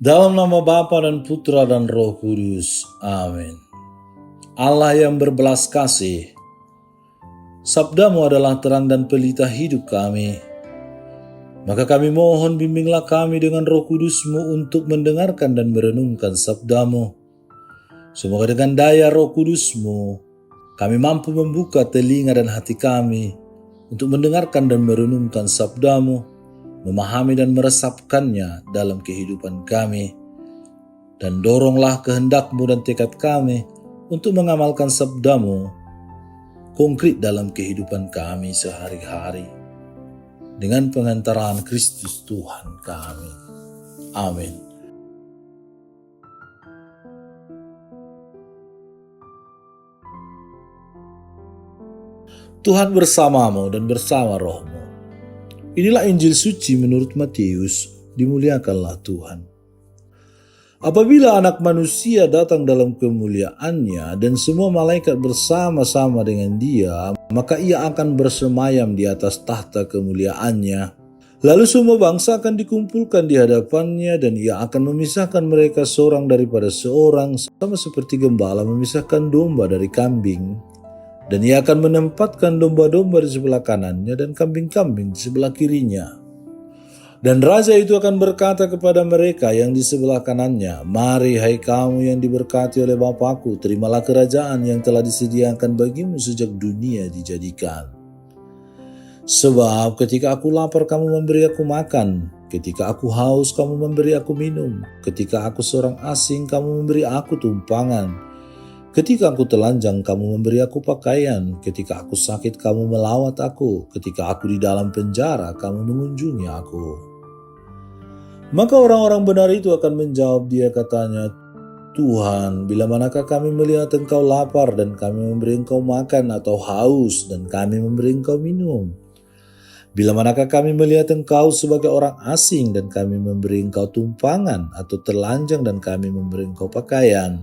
Dalam nama Bapa dan Putra dan Roh Kudus. Amin. Allah yang berbelas kasih, sabdamu adalah terang dan pelita hidup kami. Maka kami mohon bimbinglah kami dengan Roh Kudus-Mu untuk mendengarkan dan merenungkan sabdamu. Semoga dengan daya Roh Kudus-Mu, kami mampu membuka telinga dan hati kami untuk mendengarkan dan merenungkan sabdamu, memahami dan meresapkannya dalam kehidupan kami. Dan doronglah kehendak-Mu dan tekad kami untuk mengamalkan sabdamu konkret dalam kehidupan kami sehari-hari. Dengan pengantaraan Kristus Tuhan kami. Amin. Tuhan bersamamu dan bersama rohmu. Inilah Injil suci menurut Matius, dimuliakanlah Tuhan. Apabila Anak Manusia datang dalam kemuliaannya dan semua malaikat bersama-sama dengan Dia, maka Ia akan bersemayam di atas tahta kemuliaannya. Lalu semua bangsa akan dikumpulkan di hadapannya dan Ia akan memisahkan mereka seorang daripada seorang, sama seperti gembala memisahkan domba dari kambing. Dan Ia akan menempatkan domba-domba di sebelah kanannya dan kambing-kambing di sebelah kirinya. Dan Raja itu akan berkata kepada mereka yang di sebelah kanannya, "Mari hai kamu yang diberkati oleh Bapa-Ku, terimalah kerajaan yang telah disediakan bagimu sejak dunia dijadikan. Sebab ketika aku lapar kamu memberi aku makan, ketika aku haus kamu memberi aku minum, ketika aku seorang asing kamu memberi aku tumpangan, ketika aku telanjang kamu memberi aku pakaian, ketika aku sakit kamu melawat aku, ketika aku di dalam penjara kamu mengunjungi aku." Maka orang-orang benar itu akan menjawab dia katanya, "Tuhan, bila manakah kami melihat engkau lapar dan kami memberi engkau makan, atau haus dan kami memberi engkau minum? Bila manakah kami melihat engkau sebagai orang asing dan kami memberi engkau tumpangan, atau telanjang dan kami memberi engkau pakaian?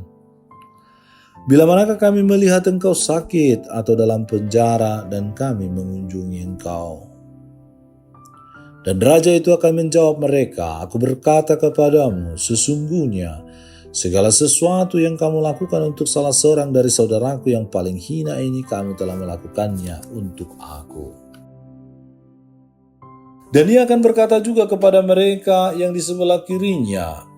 Bila manakah kami melihat engkau sakit atau dalam penjara dan kami mengunjungi engkau?" Dan Raja itu akan menjawab mereka, "Aku berkata kepadamu, sesungguhnya segala sesuatu yang kamu lakukan untuk salah seorang dari saudaraku yang paling hina ini, kamu telah melakukannya untuk aku." Dan Ia akan berkata juga kepada mereka yang di sebelah kirinya,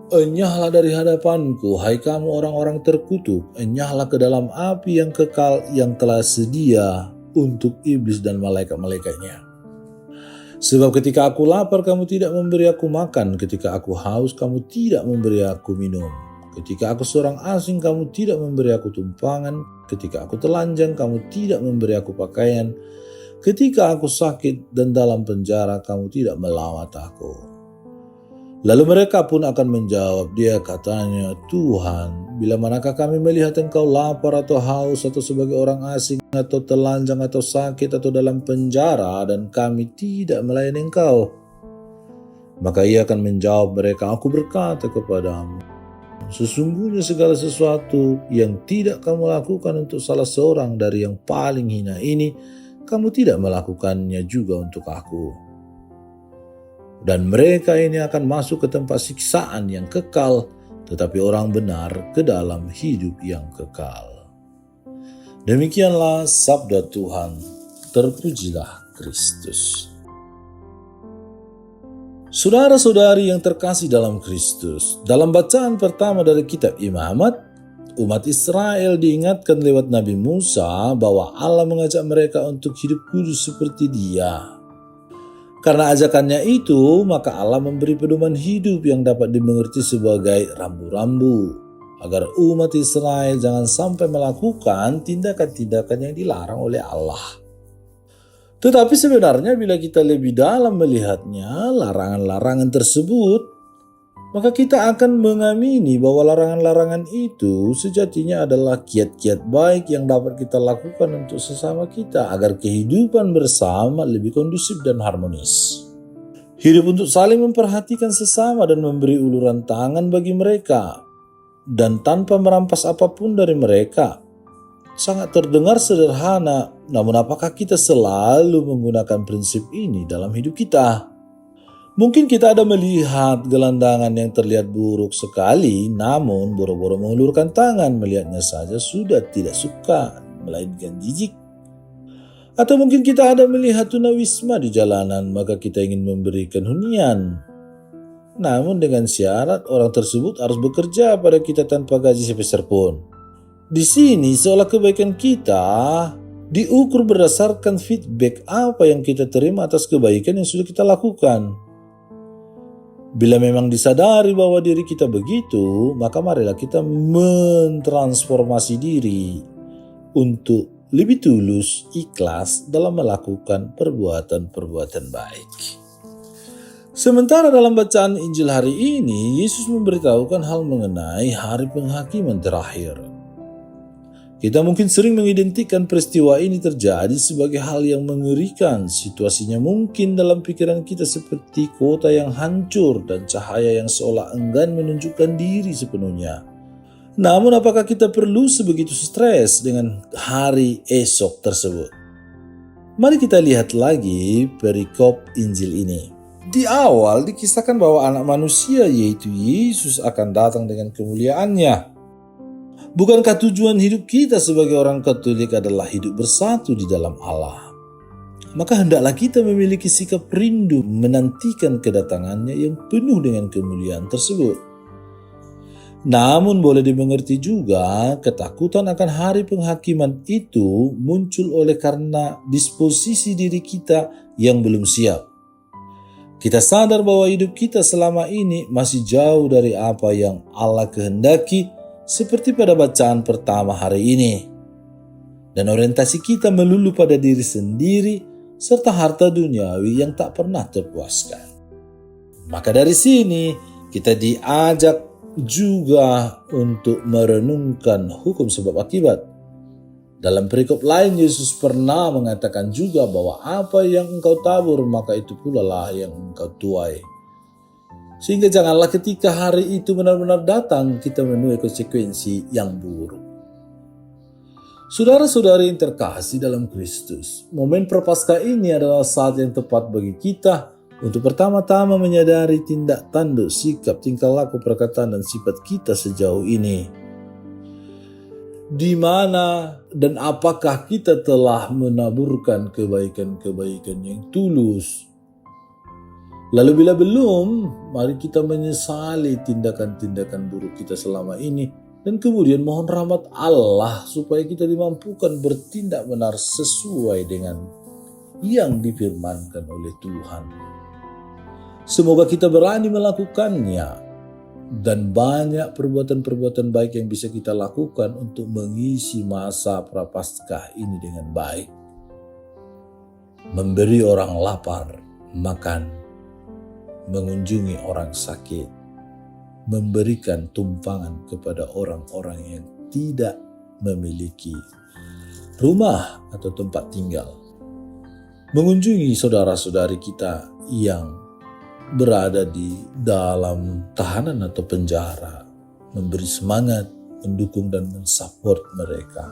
"Enyahlah dari hadapanku, hai kamu orang-orang terkutuk, enyahlah ke dalam api yang kekal yang telah sedia untuk iblis dan malaikat-malaikatnya. Sebab ketika aku lapar kamu tidak memberi aku makan, ketika aku haus kamu tidak memberi aku minum, ketika aku seorang asing kamu tidak memberi aku tumpangan, ketika aku telanjang kamu tidak memberi aku pakaian, ketika aku sakit dan dalam penjara kamu tidak melawat aku." Lalu mereka pun akan menjawab dia katanya, "Tuhan, bila manakah kami melihat engkau lapar atau haus atau sebagai orang asing atau telanjang atau sakit atau dalam penjara dan kami tidak melayani engkau?" Maka Ia akan menjawab mereka, "Aku berkata kepadamu, sesungguhnya segala sesuatu yang tidak kamu lakukan untuk salah seorang dari yang paling hina ini, kamu tidak melakukannya juga untuk aku." Dan mereka ini akan masuk ke tempat siksaan yang kekal, tetapi orang benar ke dalam hidup yang kekal. Demikianlah sabda Tuhan. Terpujilah Kristus. Saudara-saudari yang terkasih dalam Kristus, dalam bacaan pertama dari kitab Imamat, umat Israel diingatkan lewat Nabi Musa bahwa Allah mengajak mereka untuk hidup kudus seperti Dia. Karena ajakannya itu, maka Allah memberi pedoman hidup yang dapat dimengerti sebagai rambu-rambu, agar umat Israel jangan sampai melakukan tindakan-tindakan yang dilarang oleh Allah. Tetapi sebenarnya bila kita lebih dalam melihatnya, larangan-larangan tersebut, maka kita akan mengamini bahwa larangan-larangan itu sejatinya adalah kiat-kiat baik yang dapat kita lakukan untuk sesama kita agar kehidupan bersama lebih kondusif dan harmonis. Hidup untuk saling memperhatikan sesama dan memberi uluran tangan bagi mereka, dan tanpa merampas apapun dari mereka. Sangat terdengar sederhana, namun apakah kita selalu menggunakan prinsip ini dalam hidup kita? Mungkin kita ada melihat gelandangan yang terlihat buruk sekali, namun boro-boro mengulurkan tangan melihatnya saja sudah tidak suka, melainkan jijik. Atau mungkin kita ada melihat tunawisma di jalanan, maka kita ingin memberikan hunian. Namun dengan syarat orang tersebut harus bekerja pada kita tanpa gaji sepeser pun. Di sini seolah kebaikan kita diukur berdasarkan feedback apa yang kita terima atas kebaikan yang sudah kita lakukan. Bila memang disadari bahwa diri kita begitu, maka marilah kita mentransformasi diri untuk lebih tulus, ikhlas dalam melakukan perbuatan-perbuatan baik. Sementara dalam bacaan Injil hari ini, Yesus memberitahukan hal mengenai hari penghakiman terakhir. Kita mungkin sering mengidentikan peristiwa ini terjadi sebagai hal yang mengerikan. Situasinya mungkin dalam pikiran kita seperti kota yang hancur dan cahaya yang seolah enggan menunjukkan diri sepenuhnya. Namun apakah kita perlu sebegitu stres dengan hari esok tersebut? Mari kita lihat lagi perikop Injil ini. Di awal dikisahkan bahwa anak manusia yaitu Yesus akan datang dengan kemuliaannya. Bukankah tujuan hidup kita sebagai orang Katolik adalah hidup bersatu di dalam Allah? Maka hendaklah kita memiliki sikap rindu menantikan kedatangannya yang penuh dengan kemuliaan tersebut. Namun boleh dimengerti juga ketakutan akan hari penghakiman itu muncul oleh karena disposisi diri kita yang belum siap. Kita sadar bahwa hidup kita selama ini masih jauh dari apa yang Allah kehendaki, seperti pada bacaan pertama hari ini. Dan orientasi kita melulu pada diri sendiri serta harta duniawi yang tak pernah terpuaskan. Maka dari sini kita diajak juga untuk merenungkan hukum sebab akibat. Dalam perikop lain Yesus pernah mengatakan juga bahwa apa yang engkau tabur maka itu pula lah yang engkau tuai. Sehingga janganlah ketika hari itu benar-benar datang kita menuai konsekuensi yang buruk. Saudara-saudari yang terkasih dalam Kristus, momen Prapaskah ini adalah saat yang tepat bagi kita untuk pertama-tama menyadari tindak tanduk, sikap, tingkah laku, perkataan, dan sifat kita sejauh ini. Di mana dan apakah kita telah menaburkan kebaikan-kebaikan yang tulus? Lalu bila belum, mari kita menyesali tindakan-tindakan buruk kita selama ini dan kemudian mohon rahmat Allah supaya kita dimampukan bertindak benar sesuai dengan yang difirmankan oleh Tuhan. Semoga kita berani melakukannya dan banyak perbuatan-perbuatan baik yang bisa kita lakukan untuk mengisi masa Prapaskah ini dengan baik. Memberi orang lapar makan, mengunjungi orang sakit, memberikan tumpangan kepada orang-orang yang tidak memiliki rumah atau tempat tinggal, mengunjungi saudara-saudari kita yang berada di dalam tahanan atau penjara, memberi semangat, mendukung dan mensupport mereka,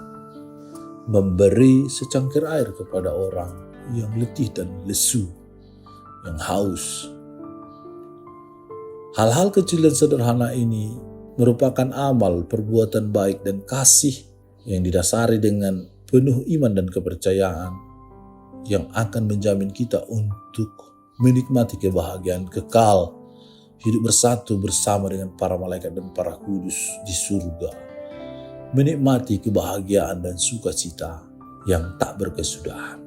memberi secangkir air kepada orang yang letih dan lesu, yang haus. Hal-hal kecil dan sederhana ini merupakan amal perbuatan baik dan kasih yang didasari dengan penuh iman dan kepercayaan yang akan menjamin kita untuk menikmati kebahagiaan kekal, hidup bersatu bersama dengan para malaikat dan para kudus di surga, menikmati kebahagiaan dan sukacita yang tak berkesudahan.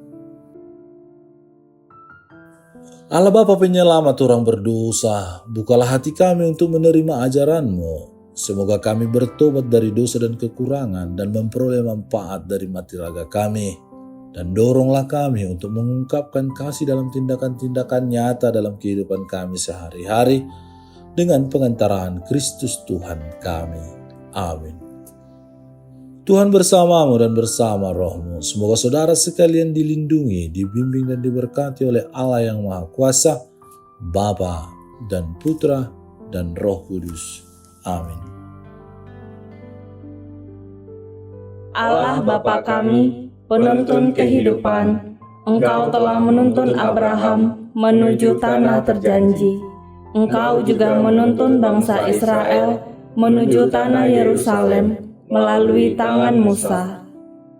Allah Bapa penyelamat orang berdosa, bukalah hati kami untuk menerima ajaran-Mu. Semoga kami bertobat dari dosa dan kekurangan dan memperoleh manfaat dari mati raga kami. Dan doronglah kami untuk mengungkapkan kasih dalam tindakan-tindakan nyata dalam kehidupan kami sehari-hari dengan pengantaraan Kristus Tuhan kami. Amin. Tuhan bersamamu dan bersama rohmu. Semoga saudara sekalian dilindungi, dibimbing dan diberkati oleh Allah yang Maha Kuasa, Bapa dan Putra dan Roh Kudus. Amin. Allah Bapa kami, penuntun kehidupan, Engkau telah menuntun Abraham menuju tanah terjanji. Engkau juga menuntun bangsa Israel menuju tanah Yerusalem melalui tangan Musa.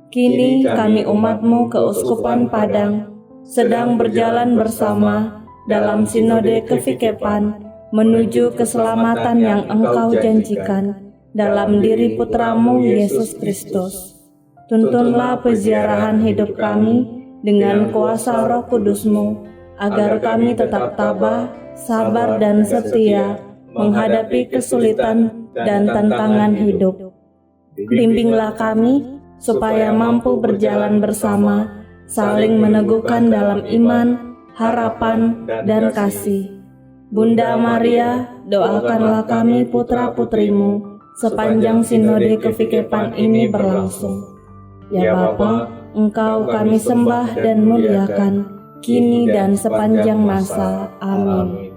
Kini kami umat-Mu keuskupan Padang sedang berjalan bersama dalam sinode kefikepan menuju keselamatan yang Engkau janjikan dalam diri Putra-Mu Yesus Kristus. Tuntunlah peziarahan hidup kami dengan kuasa Roh Kudus-Mu, agar kami tetap tabah, sabar dan setia menghadapi kesulitan dan tantangan hidup. Bimbinglah kami supaya mampu berjalan bersama, saling meneguhkan dalam iman, harapan, dan kasih. Bunda Maria, doakanlah kami putra-putrimu sepanjang sinode kefikepan ini berlangsung. Ya Bapa, Engkau kami sembah dan muliakan, kini dan sepanjang masa. Amin.